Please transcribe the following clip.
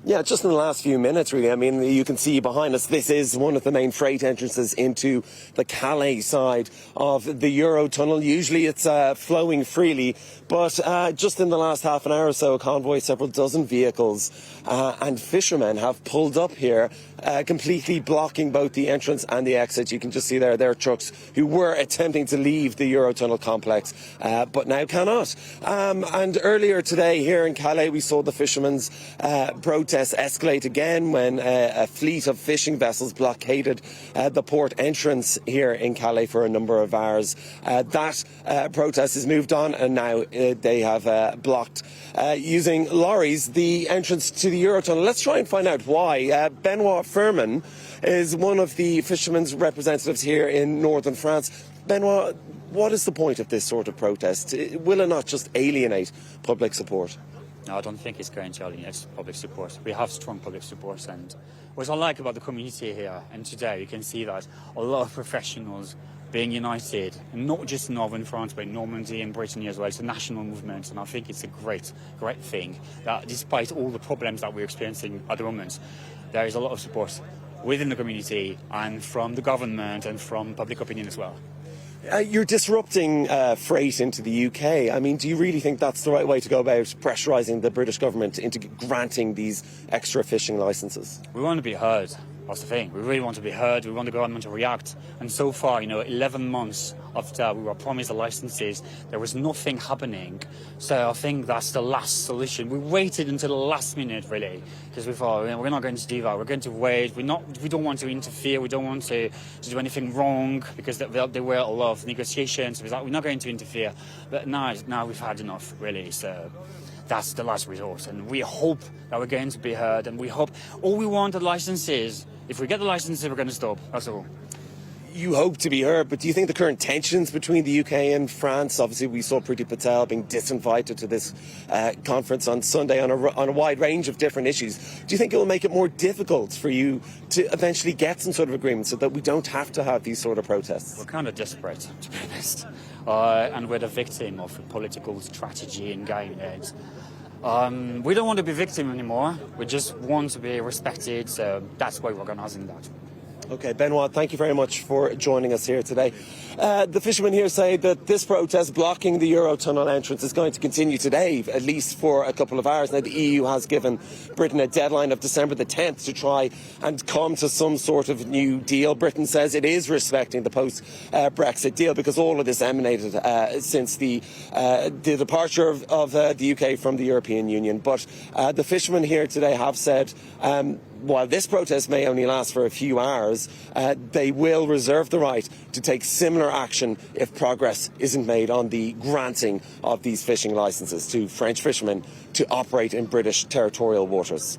Yeah, just in the last few minutes, really. I mean, you can see behind us, this is one of the main freight entrances into the Calais side of the Eurotunnel. Usually it's flowing freely, but just in the last half an hour or so, a convoy, several dozen vehicles and fishermen have pulled up here, completely blocking both the entrance and the exit. You can just see there trucks who were attempting to leave the Eurotunnel complex, but now cannot. And earlier today here in Calais, we saw the fishermen's protests escalate again when a fleet of fishing vessels blockaded the port entrance here in Calais for a number of hours. That protest has moved on, and now they have blocked using lorries the entrance to the Eurotunnel. Let's try and find out why. Benoit Furman is one of the fishermen's representatives here in northern France. Benoit, what is the point of this sort of protest? Will it not just alienate public support? No, I don't think it's going to alienate public support. We have strong public support, and what I like about the community here, and today you can see that a lot of professionals being united, and not just in northern France, but in Normandy and Brittany as well. It's a national movement, and I think it's a great thing that despite all the problems that we're experiencing at the moment, there is a lot of support within the community and from the government and from public opinion as well. You're disrupting freight into the UK. I mean, do you really think that's the right way to go about pressurising the British government into granting these extra fishing licences? We want to be heard. That's the thing. We really want to be heard. We want the government to react. And so far, 11 months after we were promised the licences, there was nothing happening. So I think that's the last solution. We waited until the last minute, really, because we thought, we're not going to do that. We're going to wait. We don't want to interfere. We don't want to do anything wrong, because there were a lot of negotiations. We're not going to interfere. But now we've had enough, really. So that's the last resort. And we hope that we're going to be heard. And we hope all we want are licences. If we get the licenses, we're going to stop. That's all. You hope to be heard, but do you think the current tensions between the UK and France, obviously we saw Priti Patel being disinvited to this conference on Sunday on a wide range of different issues, do you think it will make it more difficult for you to eventually get some sort of agreement so that we don't have to have these sort of protests? We're kind of desperate, to be honest, and we're the victim of political strategy and game heads. We don't want to be victim anymore. We just want to be respected, so that's why we're organising that. Okay, Benoit, thank you very much for joining us here today. The fishermen here say that this protest blocking the Eurotunnel entrance is going to continue today, at least for a couple of hours. Now, the EU has given Britain a deadline of December the 10th to try and come to some sort of new deal. Britain says it is respecting the post-Brexit deal because all of this emanated since the departure of the UK from the European Union. But the fishermen here today have said while this protest may only last for a few hours, they will reserve the right to take similar action if progress isn't made on the granting of these fishing licences to French fishermen to operate in British territorial waters.